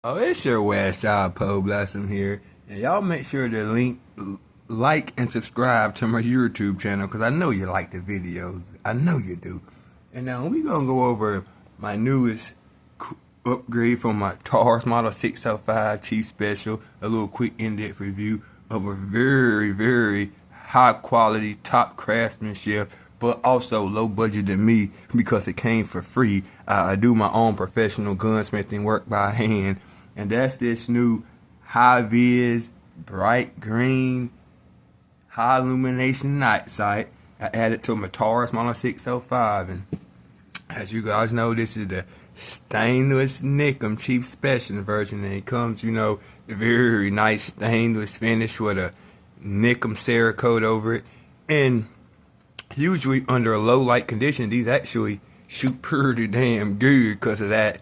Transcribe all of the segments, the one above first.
Oh, it's your West Side Poe Blossom here. And y'all make sure to like, and subscribe to my YouTube channel because I know you like the videos. I know you do. And now we're going to go over my newest upgrade from my TAURUS Model 605 Chief Special. A little quick in-depth review of a very, very high quality, top craftsmanship, but also low budget than me because it came for free. I do my own professional gunsmithing work by hand. And that's this new HI-VIZ bright green high illumination night sight. I added to my TAURUS Model 605, and as you guys know, this is the stainless nickel Chief Special version, and it comes, you know, very nice stainless finish with a nickel Cerakote over it. And usually under a low light condition, these actually shoot pretty damn good because of that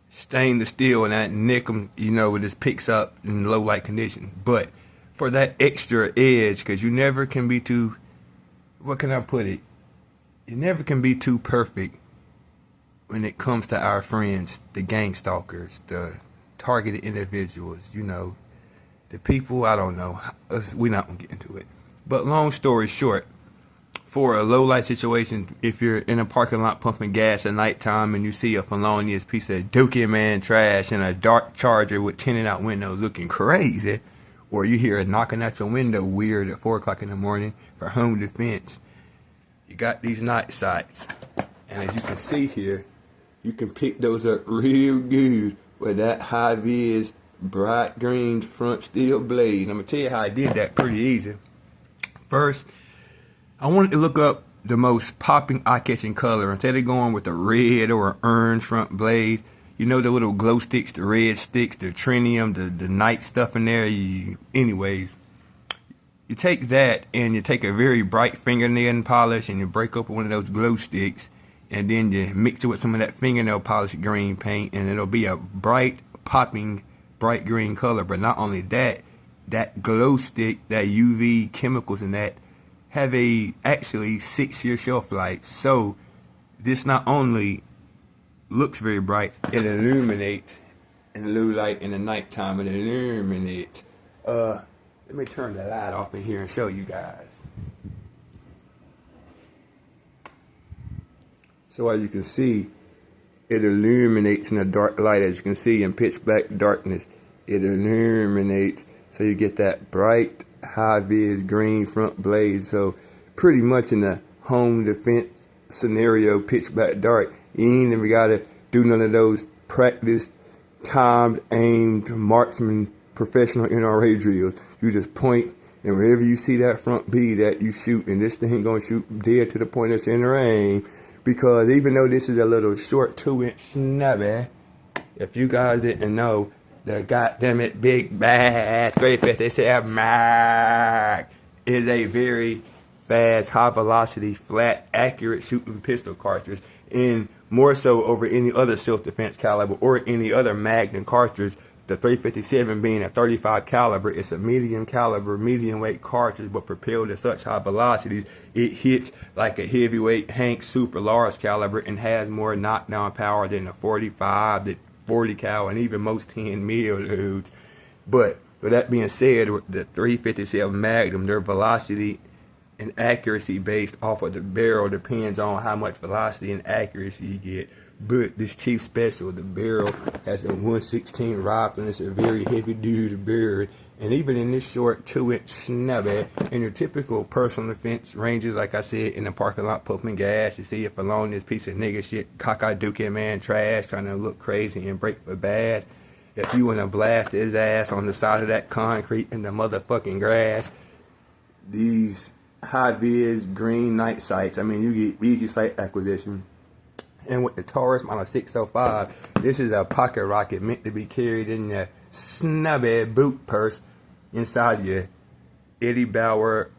stainless steel and that nickel, you know, it just picks up in low light conditions. But for that extra edge, because you never can be too, what can I put it? You never can be too perfect when it comes to our friends, the GangStalkers, the targeted individuals, you know, the people, I don't know. We're not going to get into it. But long story short, for a low light situation, if you're in a parking lot pumping gas at nighttime and you see a felonious piece of Dookie man trash in a dark Charger with tinted out windows looking crazy, or you hear it knocking at your window weird at 4 o'clock in the morning for home defense, you got these night sights. And as you can see here, you can pick those up real good with that HI-VIZ bright green front steel blade. I'm going to tell you how I did that pretty easy. First, I wanted to look up the most popping, eye-catching color. Instead of going with a red or an orange front blade, you know, the little glow sticks, the red sticks, the trinium, the night stuff in there. Anyways, you take that and you take a very bright fingernail polish and you break up one of those glow sticks, and then you mix it with some of that fingernail polish green paint, and it'll be a bright, popping, bright green color. But not only that, that glow stick, that UV chemicals in that, have a actually 6-year shelf life. So this not only looks very bright, it illuminates in low light in the nighttime. It illuminates. Let me turn the light off in here and show you guys. So as you can see, it illuminates in the dark light. As you can see in pitch black darkness, it illuminates. So you get that bright HI-VIZ green front blade. So pretty much in the home defense scenario, pitch black dark, you ain't even gotta do none of those practiced, timed, aimed marksman professional NRA drills. You just point, and wherever you see that front B, that you shoot, and this thing gonna shoot dead to the point that's in the aim. Because even though this is a little short 2-inch snubby, if you guys didn't know, the goddammit big bad 357 mag is a very fast, high velocity, flat, accurate shooting pistol cartridge, and more so over any other self-defense caliber or any other Magnum cartridge. The 357 being a 35 caliber, it's a medium caliber, medium weight cartridge, but propelled at such high velocities, it hits like a heavyweight Hank super large caliber and has more knockdown power than a 45, the 40 cal, and even most 10 mil loads. But with that being said, the 357 Magnum, their velocity and accuracy based off of the barrel depends on how much velocity and accuracy you get. But this Chief Special, the barrel has a 116 rifle, and it's a very heavy duty barrel. And even in this short 2-inch snubby, in your typical personal defense ranges, like I said, in the parking lot pumping gas, you see if alone this piece of nigga shit, cockeyed Dookie man trash, trying to look crazy and break for bad. If you want to blast his ass on the side of that concrete in the motherfucking grass, these HI-VIZ green night sights, I mean, you get easy sight acquisition. And with the TAURUS Model 605, this is a pocket rocket meant to be carried in the snubby boot purse inside your Eddie Bauer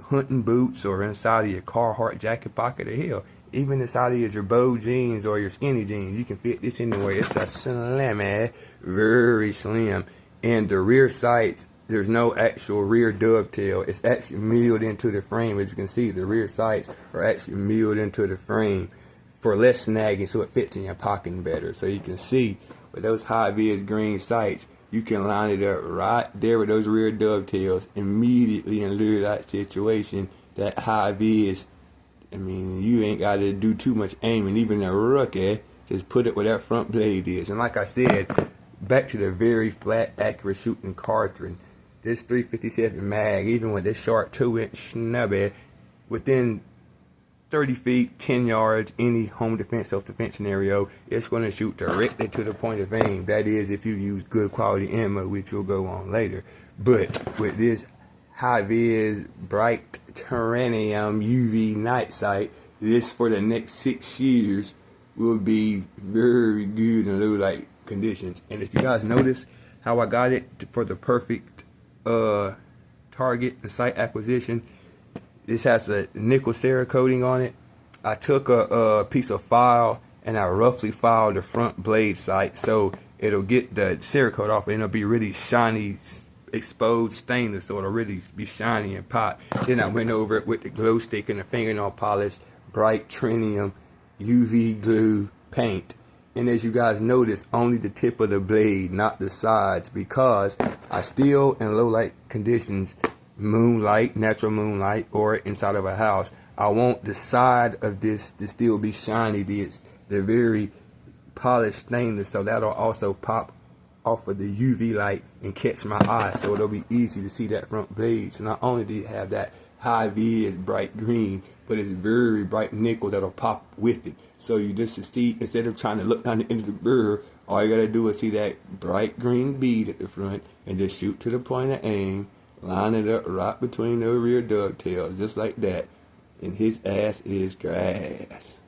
hunting boots, or inside of your Carhartt jacket pocket, or hell, even inside of your Jabot jeans or your skinny jeans. You can fit this anywhere. It's a slimmy, very slim. And the rear sights, there's no actual rear dovetail. It's actually milled into the frame. As you can see, the rear sights are actually milled into the frame for less snagging, so it fits in your pocket better. So you can see With those high-vis green sights, you can line it up right there with those rear dovetails immediately and lure that situation. That high-vis, I mean, you ain't got to do too much aiming. Even a rookie, just put it where that front blade is. And like I said, back to the very flat, accurate shooting cartridge. This 357 mag, even with this short 2-inch snubby, within 30 feet, 10 yards, any home defense, self-defense scenario, it's going to shoot directly to the point of aim. That is, if you use good quality ammo, which we'll go on later. But with this high-vis, bright TRINITUM UV night sight, this for the next 6 years will be very good in low light conditions. And if you guys notice how I got it for the perfect target and sight acquisition, this has a nickel Cerakoting on it. I took a piece of file and I roughly filed the front blade sight so it'll get the Cerakote off and it'll be really shiny, exposed stainless, so it'll really be shiny and pop. Then I went over it with the glow stick and the fingernail polish, bright TRINITUM UV glue paint. And as you guys notice, only the tip of the blade, not the sides, because I still, in low light conditions, moonlight, natural moonlight, or inside of a house, I want the side of this to still be shiny. The very polished stainless, so that'll also pop off of the UV light and catch my eye, so it'll be easy to see that front blade. So not only do you have that high-vis bright green, but it's very bright nickel that'll pop with it. So you just see, instead of trying to look down the end of the barrel, all you gotta do is see that bright green bead at the front and just shoot to the point of aim, line it up right between the rear dovetails, just like that, and his ass is grass.